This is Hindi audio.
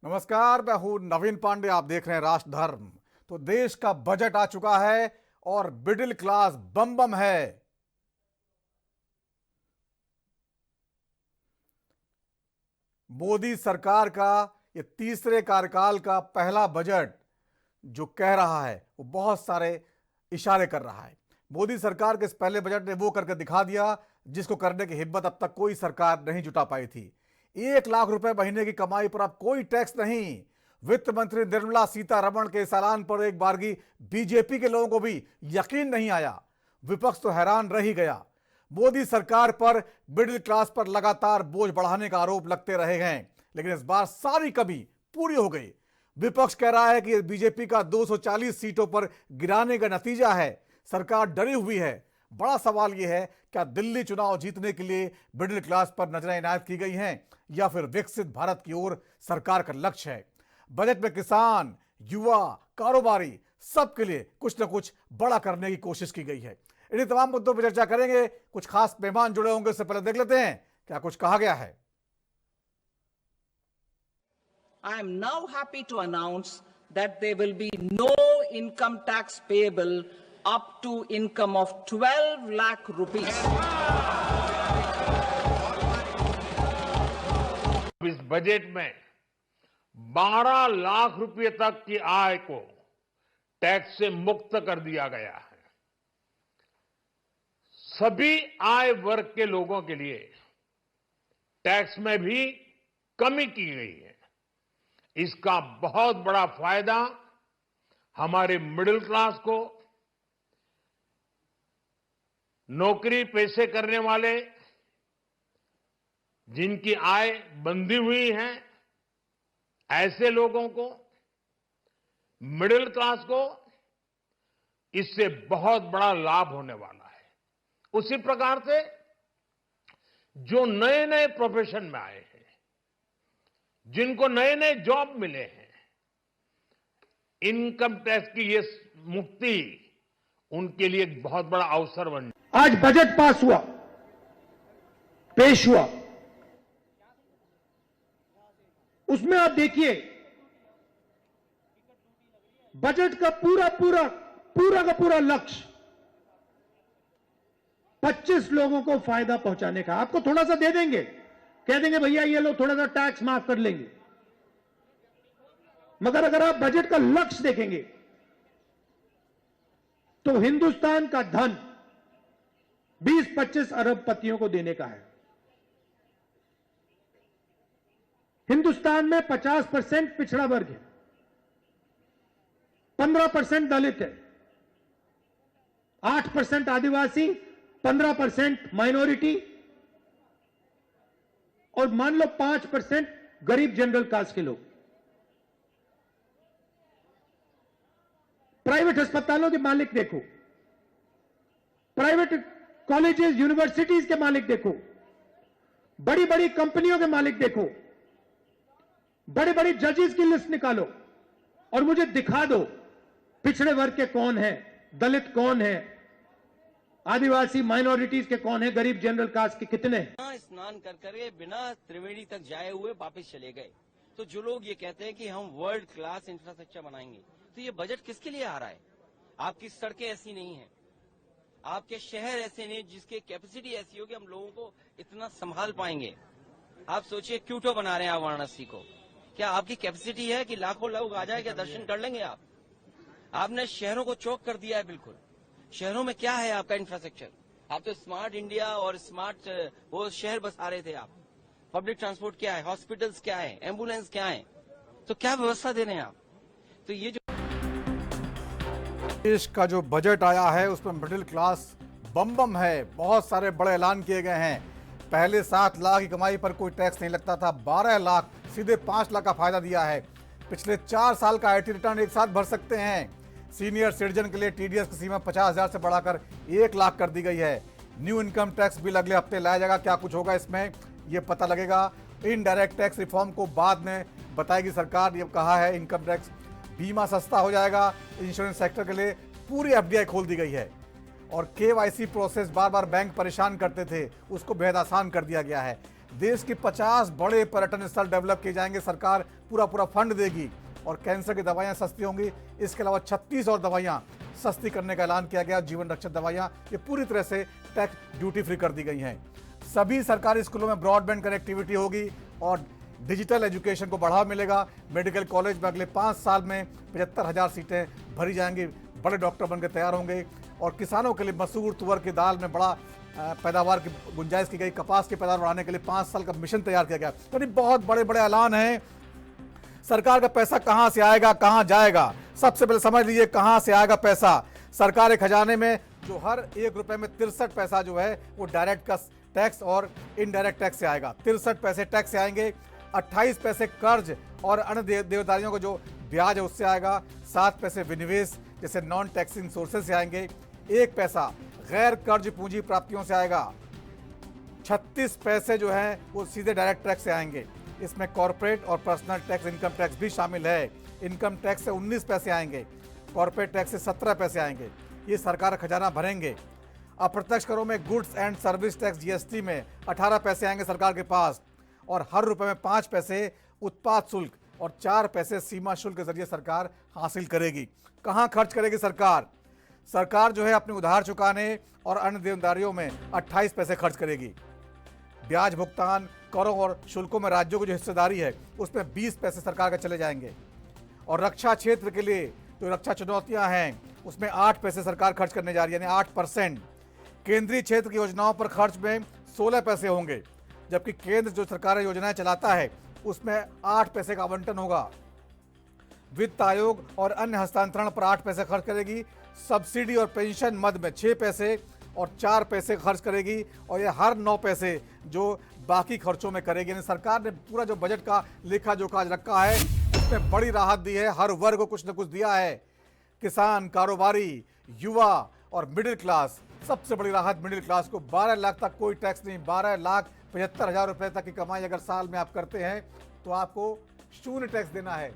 नमस्कार, मैं हूं नवीन पांडे। आप देख रहे हैं राष्ट्र धर्म। तो देश का बजट आ चुका है और मिडिल क्लास बम बम है। मोदी सरकार का ये तीसरे कार्यकाल का पहला बजट जो कह रहा है वो बहुत सारे इशारे कर रहा है। मोदी सरकार के इस पहले बजट ने वो करके दिखा दिया जिसको करने की हिम्मत अब तक कोई सरकार नहीं जुटा पाई थी। 1 लाख रुपए महीने की कमाई पर अब कोई टैक्स नहीं। वित्त मंत्री निर्मला सीतारमण के इस ऐलान पर एक बारगी बीजेपी के लोगों को भी यकीन नहीं आया। विपक्ष तो हैरान रह ही गया। मोदी सरकार पर मिडिल क्लास पर लगातार बोझ बढ़ाने का आरोप लगते रहे हैं, लेकिन इस बार सारी कमी पूरी हो गई। विपक्ष कह रहा है कि बीजेपी का 240 सीटों पर गिराने का नतीजा है। सरकार डरी हुई है। बड़ा सवाल यह है, क्या दिल्ली चुनाव जीतने के लिए मिडिल क्लास पर नजरें इनायत की गई हैं या फिर विकसित भारत की ओर सरकार का लक्ष्य है? बजट में किसान, युवा, कारोबारी सबके लिए कुछ न कुछ बड़ा करने की कोशिश की गई है। इन्हीं तमाम मुद्दों पर चर्चा करेंगे। कुछ खास मेहमान जुड़े होंगे, इससे पहले देख लेते हैं क्या कुछ कहा गया है। I am now happy to announce that there will be no income tax payable up to income of 12 lakh rupees. इस बजट में 12 लाख रुपए तक की आय को टैक्स से मुक्त कर दिया गया है। सभी आय वर्ग के लोगों के लिए टैक्स में भी कमी की गई है। इसका बहुत बड़ा फायदा हमारे मिडिल क्लास को, नौकरी पेशे करने वाले, जिनकी आय बंधी हुई है, ऐसे लोगों को, मिडिल क्लास को इससे बहुत बड़ा लाभ होने वाला है। उसी प्रकार से जो नए नए प्रोफेशन में आए हैं, जिनको नए नए जॉब मिले हैं, इनकम टैक्स की ये मुक्ति उनके लिए एक बहुत बड़ा अवसर बन। आज बजट पास हुआ, पेश हुआ, उसमें आप देखिए बजट का पूरा लक्ष्य 25 लोगों को फायदा पहुंचाने का। आपको थोड़ा सा दे देंगे, कह देंगे भैया ये लोग थोड़ा सा टैक्स माफ कर लेंगे, मगर अगर आप बजट का लक्ष्य देखेंगे तो हिंदुस्तान का धन 20-25 अरबपतियों को देने का है। हिंदुस्तान में 50% पिछड़ा वर्ग है, 15% दलित है, 8% आदिवासी, 15% माइनॉरिटी और मान लो 5% गरीब जनरल कास्ट के लोग। प्राइवेट अस्पतालों के मालिक देखो, प्राइवेट कॉलेजेस, यूनिवर्सिटीज के मालिक देखो, बड़ी बड़ी कंपनियों के मालिक देखो, बड़े बड़े जजेस की लिस्ट निकालो और मुझे दिखा दो पिछड़े वर्ग के कौन है, दलित कौन है, आदिवासी माइनॉरिटीज के कौन है, गरीब जनरल कास्ट के कितने हैं। स्नान कर करके बिना त्रिवेणी तक जाए हुए वापस चले गए। तो जो लोग ये कहते हैं कि हम वर्ल्ड क्लास इंफ्रास्ट्रक्चर बनाएंगे, तो ये बजट किसके लिए आ रहा है? आपकी सड़कें ऐसी नहीं है, आपके शहर ऐसे नहीं जिसकी कैपेसिटी ऐसी हो कि हम लोगों को इतना संभाल पाएंगे। आप सोचिए क्यूटो बना रहे हैं आप वाराणसी को, क्या आपकी कैपेसिटी है कि लाखों लोग आ जाए, क्या दर्शन कर लेंगे आप? आपने शहरों को चौक कर दिया है। बिल्कुल शहरों में क्या है आपका इंफ्रास्ट्रक्चर? आप तो स्मार्ट इंडिया और स्मार्ट वो शहर बसा रहे थे आप। पब्लिक ट्रांसपोर्ट क्या है, हॉस्पिटल्स क्या है, एम्बुलेंस क्या है, तो क्या व्यवस्था दे रहे हैं आप? तो ये जो देश का जो बजट आया है उसमें मिडिल क्लास बम बम है। बहुत सारे बड़े ऐलान किए गए हैं। पहले 7 लाख की कमाई पर कोई टैक्स नहीं लगता था, 12 लाख सीधे 5 लाख का फायदा दिया है। पिछले 4 साल का आईटी रिटर्न एक साथ भर सकते हैं। सीनियर सिटीजन के लिए टीडीएस की सीमा 50,000 से बढ़ाकर 1 लाख कर दी गई है। न्यू इनकम टैक्स बिल अगले हफ्ते लाया जाएगा। क्या कुछ होगा इसमें ये पता लगेगा। इनडायरेक्ट टैक्स रिफॉर्म को बाद में बताएगी सरकार, ये कहा है। इनकम टैक्स, बीमा सस्ता हो जाएगा। इंश्योरेंस सेक्टर के लिए पूरी एफडीआई खोल दी गई है। और केवाईसी प्रोसेस बार बार बैंक परेशान करते थे, उसको बेहद आसान कर दिया गया है। देश के 50 बड़े पर्यटन स्थल डेवलप किए जाएंगे। सरकार पूरा पूरा फंड देगी और कैंसर की दवाइयाँ सस्ती होंगी। इसके अलावा 36 और दवाइयाँ सस्ती करने का ऐलान किया गया। जीवन रक्षक दवाइयाँ ये पूरी तरह से टैक्स ड्यूटी फ्री कर दी गई हैं। सभी सरकारी स्कूलों में ब्रॉडबैंड कनेक्टिविटी होगी और डिजिटल एजुकेशन को बढ़ावा मिलेगा। मेडिकल कॉलेज में अगले 5 साल में 75,000 सीटें भरी जाएंगी। बड़े डॉक्टर बनकर तैयार होंगे और किसानों के लिए मसूर तुअर की दाल में बड़ा पैदावार की गुंजाइश की गई। कपास की पैदावार बढ़ाने के लिए 5 साल का मिशन तैयार किया गया। यानी बहुत बड़े बड़े ऐलान हैं। सरकार का पैसा कहां से आएगा, कहां जाएगा, सबसे पहले समझ लीजिए कहां से आएगा पैसा। सरकार के खजाने में जो हर 1 रुपए में 63 पैसा जो है वो डायरेक्ट का टैक्स और इनडायरेक्ट टैक्स से आएगा। 63 पैसे टैक्स से आएंगे, 28 पैसे कर्ज और अन्य देवदारियों को जो ब्याज है उससे आएगा, 7 पैसे विनिवेश जैसे नॉन टैक्सिंग सोर्सेज से आएंगे, 1 पैसा गैर कर्ज पूंजी प्राप्तियों से आएगा, 36 पैसे जो है वो सीधे डायरेक्ट टैक्स से आएंगे। इसमें कॉर्पोरेट और पर्सनल टैक्स, इनकम टैक्स भी शामिल है। इनकम टैक्स से 19 पैसे आएंगे, कॉर्पोरेट टैक्स से 17 पैसे आएंगे। ये सरकार खजाना भरेंगे। अप्रत्यक्ष करों में goods and service tax GST में 18 पैसे आएंगे सरकार के पास और हर रुपए में 5 पैसे उत्पाद शुल्क और 4 पैसे सीमा शुल्क के जरिए सरकार हासिल करेगी। कहाँ खर्च करेगी सरकार? सरकार जो है अपने उधार चुकाने और अन्य देनदारियों में 28 पैसे खर्च करेगी। ब्याज भुगतान, करों और शुल्कों में राज्यों की जो हिस्सेदारी है उसमें 20 पैसे सरकार के चले जाएंगे। और रक्षा क्षेत्र के लिए जो रक्षा चुनौतियां हैं उसमें 8 पैसे सरकार खर्च करने जा रही है, यानी 8%। केंद्रीय क्षेत्र की योजनाओं पर खर्च में 16 पैसे होंगे, जबकि केंद्र जो सरकार योजनाएं चलाता है उसमें 8 पैसे का आवंटन होगा। वित्त आयोग और अन्य हस्तांतरण पर 8 पैसे खर्च करेगी। सब्सिडी और पेंशन मद में 6 पैसे और 4 पैसे खर्च करेगी और ये हर 9 पैसे जो बाकी खर्चों में करेगी। यानी सरकार ने पूरा जो बजट का लेखा जोखा रखा है उसमें बड़ी राहत दी है, हर वर्ग को कुछ न कुछ दिया है। किसान, कारोबारी, युवा और मिडिल क्लास, सबसे बड़ी राहत मिडिल क्लास को। 12 लाख तक कोई टैक्स नहीं। 12,75,000 रुपए तक की कमाई अगर साल में आप करते हैं तो आपको 0 टैक्स देना है।